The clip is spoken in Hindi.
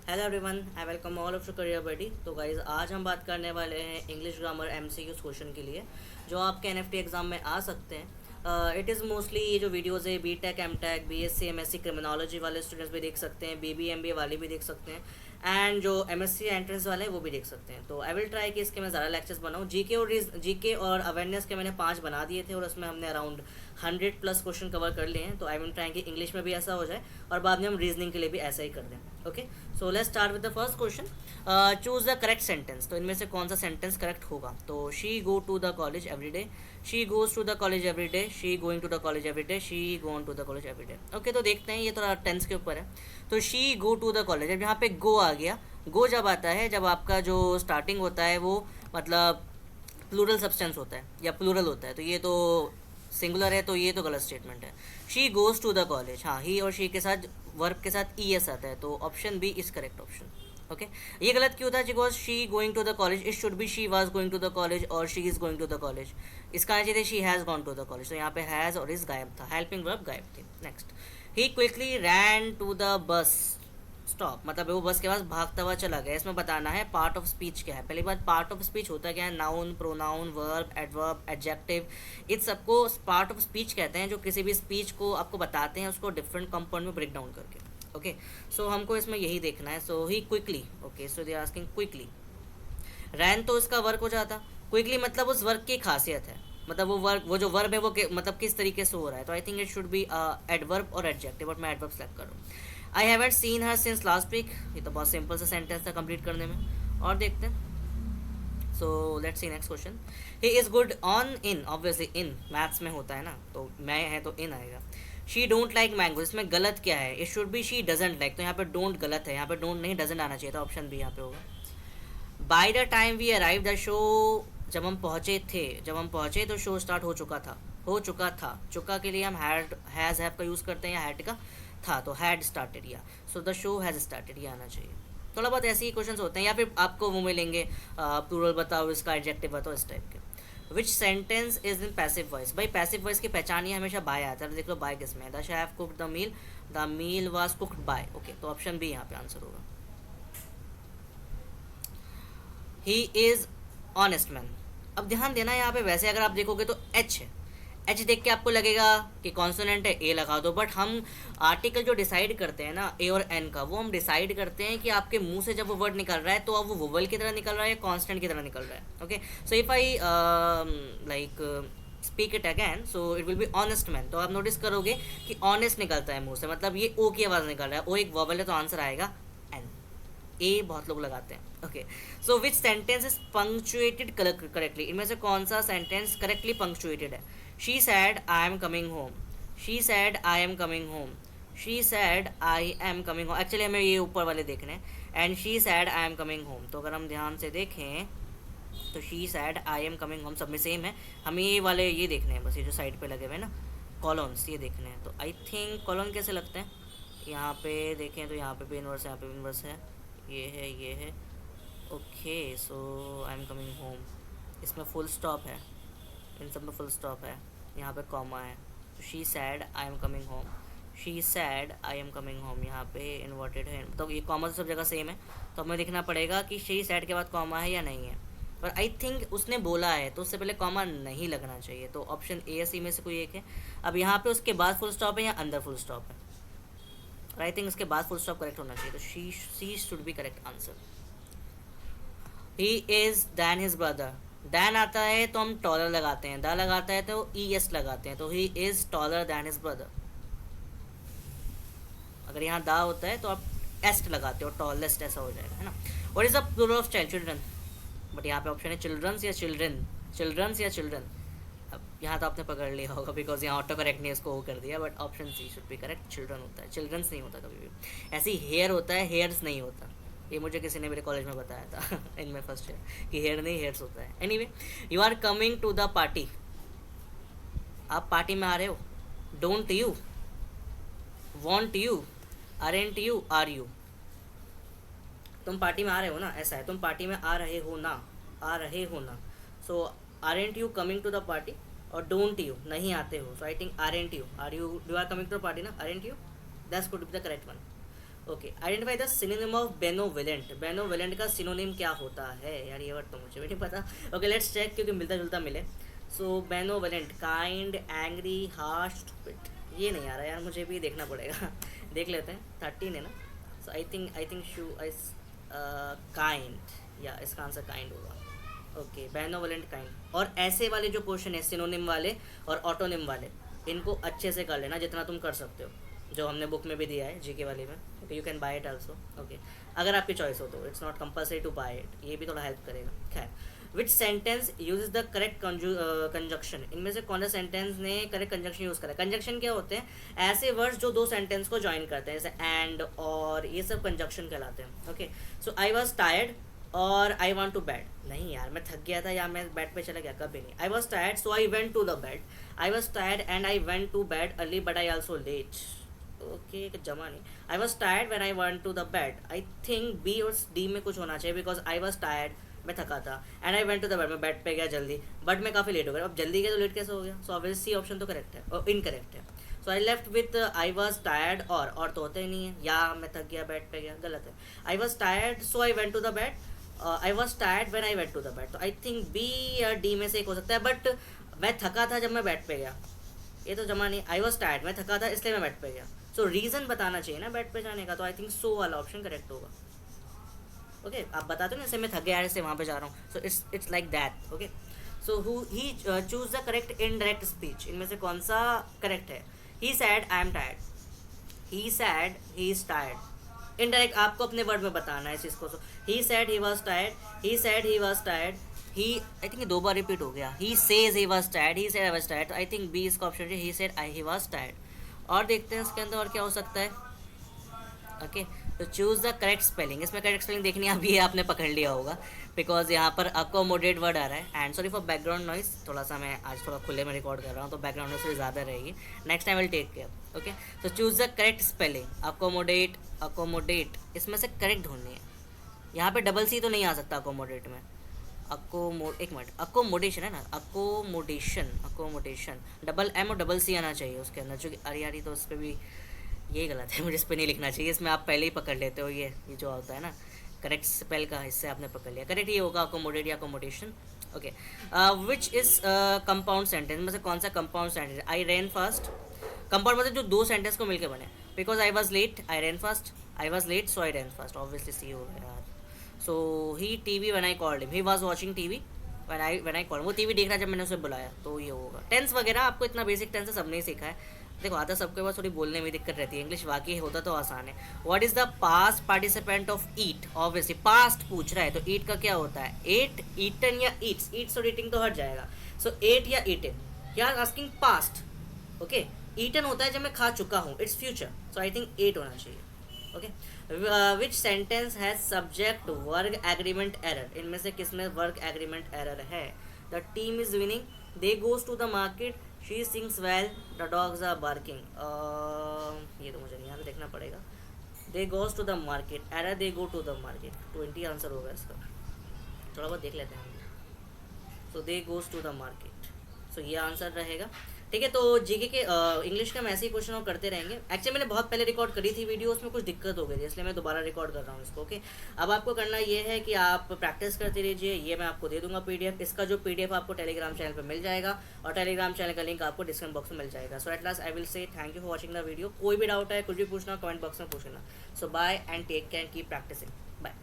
Hello everyone, I welcome all of to career buddy. तो गाइज आज हम बात करने वाले हैं इंग्लिश ग्रामर एमसीक्यूज क्वेश्चन के लिए जो आपके एनएफटी एग्जाम में आ सकते हैं। इट इज़ मोस्टली ये जो वीडियोज़ है BTech MTech BSc MSc criminology वाले स्टूडेंट्स भी देख सकते हैं, बीबीएमबीए वाले भी देख सकते हैं, एंड जो एमएससी एंट्रेंस वाले हैं वो भी देख सकते हैं। तो आई विल ट्राई कि इसके मैं ज़्यादा लेक्चर्स बनाऊँ। जीके और अवेयरनेस के मैंने 5 बना दिए थे और उसमें हमने अराउंड 100+ क्वेश्चन कवर कर लिए हैं। तो आई विल ट्राई कि इंग्लिश में भी ऐसा हो जाए और बाद में हम रीजनिंग के लिए भी ऐसा ही कर दें। Okay, so let's start with the first question. Choose the correct sentence. तो इनमें से कौन सा सेंटेंस करेक्ट होगा? तो she go to the college every day, she goes to the college every day, she going to the college every day, she gone to the college every day. Okay, तो देखते हैं, ये थोड़ा टेंस के ऊपर है। तो she go to the college, अब यहाँ पे गो आ गया। गो जब आता है जब आपका जो स्टार्टिंग होता है वो मतलब प्लूरल सब्सटेंस होता है या प्लूरल होता है, तो ये तो सिंगुलर है, तो ये तो गलत स्टेटमेंट है। She goes to the college, हाँ, ही और शी के साथ वर्ब के साथ ई एस आता है, तो option B is correct option. Okay, ये गलत क्यों था? Because she going to the college, it should be she was going to the college और she is going to the college. इसका आना चाहिए she has gone to the college, तो यहाँ पे हैज़ और इज गायब था, हेल्पिंग वर्ब गायब थी। Next, he quickly ran to the bus stop, मतलब वो बस के पास भागता हुआ चला गया। इसमें बताना है पार्ट ऑफ स्पीच क्या है। पहली बात, पार्ट ऑफ स्पीच होता क्या है? Noun, pronoun, verb, adverb, adjective, इस सबको पार्ट ऑफ स्पीच कहते हैं, जो किसी भी स्पीच को आपको बताते हैं उसको डिफरेंट कंपाउंड में ब्रेक डाउन करके। ओके, सो हमको इसमें यही देखना है। So he quickly, okay, so they asking quickly. Ran तो इसका वर्क हो जाता, क्विकली मतलब उस वर्क की खासियत है, मतलब वो वर्क, वो जो वर्ब है वो मतलब किस तरीके से हो रहा है। तो I think it should be adverb और एडजेक्टिव, बट मैं एडवर्ब सेलेक्ट करूँ। I haven't seen her since last week, ये तो बहुत सिंपल सा सेंटेंस था कंप्लीट करने में। और देखते हैं, so let's see next question. He is good on in, obviously in maths में होता है ना, तो मैं है तो इन आएगा। शी डोंट लाइक मैंगो, इसमें गलत क्या है? It should be she doesn't like, तो यहाँ पे डोंट गलत है, यहाँ पे डोंट नहीं डजेंट आना चाहिए था, ऑप्शन बी यहाँ पे होगा। By the time we arrive the show, जब हम पहुँचे थे, जब हम पहुँचे तो शो स्टार्ट हो चुका था, हो चुका था। चुका के लिए हम हैड हैज़ हैव का यूज़ करते हैं या हैड का था, तो हैड स्टार्टेड, या so the show has started, ये आना चाहिए। थोड़ा बहुत ऐसे ही क्वेश्चन होते हैं, या फिर आपको वो मिलेंगे प्लूरल बताओ, इसका एडजेक्टिव बताओ, इस टाइप के। विच sentence is in passive voice? भाई पैसिव वॉइस की पहचान ही हमेशा बाय आता है। देख लो बाय किस में है? The chef cooked the meal was cooked by. Okay, तो ऑप्शन बी यहाँ पे आंसर होगा। ही इज ऑनेस्ट मैन, अब ध्यान देना यहाँ पे, वैसे अगर आप देखोगे तो एच है, एच देख के आपको लगेगा कि कॉन्सोनेंट है, ए लगा दो, बट हम आर्टिकल जो डिसाइड करते हैं ना, ए और एन का, वो हम डिसाइड करते हैं कि आपके मुंह से जब वो वर्ड निकल रहा है तो अब वो वोवल की तरह निकल रहा है या कॉन्स्टेंट की तरह निकल रहा है। Okay, so if I like speak it again, so it will be honest man. तो आप नोटिस करोगे कि ऑनेस्ट निकलता है मुंह से, मतलब ये ओ की आवाज़ निकल रहा है, ओ एक वोवल है, तो आंसर आएगा एन। ए बहुत लोग लगाते हैं। Okay, so which sentence is punctuated correctly? इनमें से कौन सा सेंटेंस करेक्टली पंक्चुएटेड है? She said I am coming home, she said I am coming home, she said I am coming home. Actually हमें ये ऊपर वाले देखने हैं, and she said I am coming home. तो अगर हम ध्यान से देखें तो she said I am coming home सब में सेम है, हमें ये वाले ये देखने हैं, बस ये जो साइड पे लगे हुए हैं ना कॉलम्स, ये देखने हैं। तो आई थिंक कॉलम कैसे लगते हैं, यहाँ पे देखें तो यहाँ पे भी इनवर्स है, यहाँ पे भी इनवर्स है, ये है, ये है। Okay, so I am coming home, इसमें फुल स्टॉप है, इन सब में फुल स्टॉप है, यहाँ पे कॉमा है। तो she said I am coming home, she said I am coming home, यहाँ पे इन्वर्टेड है, तो ये कॉमा तो सब जगह सेम है, तो हमें देखना पड़ेगा कि शी सैड के बाद कॉमा है या नहीं है। पर आई थिंक उसने बोला है तो उससे पहले कॉमा नहीं लगना चाहिए, तो ऑप्शन ए या सी में से कोई एक है। अब यहाँ पे उसके बाद फुल स्टॉप है या अंदर फुल स्टॉप है? और आई थिंक उसके बाद फुल स्टॉप करेक्ट होना चाहिए, तो C should be correct answer. He is than his brother, than आता है तो हम टॉलर लगाते हैं, द लगाता है तो ई एस लगाते हैं, तो he is taller then his brother. अगर यहाँ दा होता है तो आप एस्ट लगाते हो, टॉलेस्ट ऐसा हो जाएगा, है ना। What is the plural of child? Children, but यहाँ पे ऑप्शन है चिल्ड्रंस या चिल्ड्रन, चिल्ड्रंस या चिल्ड्रन। अब यहाँ तो आपने पकड़ लिया होगा बिकॉज यहाँ ऑटो करेक्ट ने इसको वो कर दिया, but option C should be correct, children होता है, चिल्ड्रंस नहीं होता कभी भी। ऐसे ही हेयर होता है, हेयर्स नहीं होता, ये मुझे किसी ने मेरे कॉलेज में बताया था इनमें फर्स्ट ईयर कि हेयर नहीं हेयर्स होता है। Anyway, you are coming to the party, आप पार्टी में आ रहे हो। Don't you, won't you, aren't you, are you. तुम पार्टी में आ रहे हो ना, ऐसा है, तुम पार्टी में आ रहे हो ना, आ रहे हो ना। So aren't you coming to the party, और डोंट यू नहीं आते हो, so I think aren't you, are you, you are coming to the party ना, aren't you, that's could be the correct one. Okay, identify the synonym of benevolent. Benevolent का सिनोनिम क्या होता है यार, ये वर्ड तो मुझे भी नहीं पता। ओके लेट्स चेक, क्योंकि मिलता जुलता मिले। सो बेनोवोलेंट, काइंड, एंग्री, हार्श, स्टूपिड। ये नहीं आ रहा यार, मुझे भी देखना पड़ेगा। देख लेते हैं, 13 है ना। So I think she is kind, या इसका आंसर काइंड होगा। Okay benevolent, kind. और ऐसे वाले जो क्वेश्चन है सिनोनिम वाले और ऑटोनिम वाले, इनको अच्छे से कर लेना जितना तुम कर सकते हो, जो हमने बुक में भी दिया है जीके वाली में। Okay you can buy it also. Okay अगर आपकी चॉइस हो तो, it's not compulsory to buy it, ये भी थोड़ा हेल्प करेगा। खैर, which sentence use the correct conjunction. इनमें से कौन सा सेंटेंस ने करेक्ट कंजक्शन यूज़ करा है। कंजक्शन क्या होते हैं, ऐसे वर्ड्स जो दो सेंटेंस को ज्वाइन करते हैं, जैसे एंड और, ये सब कंजक्शन कहलाते हैं। Okay so I was tired और आई वॉन्ट टू बेड। नहीं यार, मैं थक गया था या मैं बेड पे चला गया, कभी नहीं। I was tired so I went to the bed. I was tired and I went to bed early but I also late. Okay जमा नहीं। I was tired when I went to the bed. I think B और डी में कुछ होना चाहिए, बिकॉज आई वॉज टायर्ड, मैं थका था, and I went to the bed, मैं बेड पे गया जल्दी, बट मैं काफ़ी लेट हो गया। अब जल्दी गया तो लेट कैसे हो गया। सो ऑब्वियस सी ऑप्शन तो करेक्ट है और इनकरेक्ट है। So I left with I was tired, और तो होता ही नहीं है, या मैं थक गया बेड पे गया, गलत है। I was tired so I went to the bed, I was tired when I went to the bed. तो आई थिंक बी या डी में से एक हो सकता है, बट मैं थका था जब मैं बेड पे गया, ये तो जमा नहीं। आई वॉज टायर्ड, मैं थका था इसलिए मैं बेड पे गया। सो रीज़न बताना चाहिए ना बेड पे जाने का, तो आई थिंक सो वाला ऑप्शन करेक्ट होगा। ओके आप बताते हो ना, जैसे मैं थक गया इससे वहाँ पे जा रहा हूँ, so it's like that. Okay so who he choose the correct indirect speech. इनमें से कौन सा करेक्ट है। He said I am tired, he said he is tired. Indirect आपको अपने वर्ड में बताना है इस चीज़ को। So he said he was tired, he said he was tired, he, I think 2 बार रिपीट हो गया। He says he was tired, he said I was tired. I think B इसका ऑप्शन है, he said I he was tired. और देखते हैं इसके अंदर और क्या हो सकता है। ओके तो चूज़ द करेक्ट स्पेलिंग। इसमें करेक्ट स्पेलिंग देखनी है, अभी आपने पकड़ लिया होगा, बिकॉज यहाँ पर अकोमोडेट वर्ड आ रहा है। And sorry for background noise, थोड़ा सा मैं आज थोड़ा खुले में रिकॉर्ड कर रहा हूँ, तो बैकग्राउंड नॉइस ज़्यादा रहेगी, next time will take care. Okay तो choose the correct spelling. Accommodate, accommodate, इसमें से करेक्ट ढूंढनी है। यहाँ पे डबल सी तो नहीं आ सकता अकोमोडेट में। एक मिनट, अकोमोडेशन है ना, अकोमोडेशन, अकोमोडेशन, डबल एम और डबल सी आना चाहिए उसके अंदर, जो कि अरे यार तो उस पर भी ये गलत है, मुझे इस पर नहीं लिखना चाहिए, इसमें आप पहले ही पकड़ लेते हो। ये जो होता है ना करेक्ट स्पेल का, इससे आपने पकड़ लिया। करेक्ट ये होगा अकोमोडेट या accommodation. Okay which is compound sentence में से कौन सा compound sentence. I ran fast, compound मतलब जो दो सेंटेंस को मिलकर बने। Because I was late I ran fast, I was late so I ran fast, obviously C हो गया यार। So he TV when I called him, he was watching TV when I called, वो टीवी देख रहा जब मैंने उसे बुलाया, तो ये होगा। टेंस वगैरह आपको इतना बेसिक टेंस सबने ही सीखा है। देखो आता सबके पास, थोड़ी बोलने में दिक्कत रहती है, इंग्लिश वाकई होता तो आसान है। What is the past participant of eat. Obviously past पूछ रहा है, तो ईट का क्या होता है। एट, ईटन या ईट्स। ईट्स और ईटिंग तो हट जाएगा। सो एट या ईटन, या आस्किंग पास्ट। ओके ईटन होता है जब मैं खा चुका हूँ, it's future, so I think ate होना चाहिए। Okay which sentence has subject verb agreement error. इनमें से किस में वर्क एग्रीमेंट एरर है। The team is winning, they goes to the market, she sings well, the dogs are barking. ये तो मुझे नहीं आता, देखना पड़ेगा। They goes to the market, error they go to the market, 20 answer होगा इसका, थोड़ा बहुत देख लेते हैं। So they goes to the market, so ये आंसर रहेगा। ठीक है तो जीके के इंग्लिश का हम ऐसे ही क्वेश्चन और करते रहेंगे। एक्चुअली मैंने बहुत पहले रिकॉर्ड करी थी वीडियो, उसमें कुछ दिक्कत हो गई थी, इसलिए मैं दोबारा रिकॉर्ड कर रहा हूँ इसको। ओके अब आपको करना ये है कि आप प्रैक्टिस करते रहिए। ये मैं आपको दे दूंगा पीडीएफ, इसका जो पीडीएफ आपको टेलीग्राम चैनल पर मिल जाएगा, और टेलीग्राम चैनल का लिंक आपको डिस्क्रिप्शन बॉक्स में मिल जाएगा। So at last I will say thank you for watching the video. कोई भी डाउट है, कुछ भी पूछना, कमेंट बॉक्स में पूछना। So bye and take care, keep practising, bye.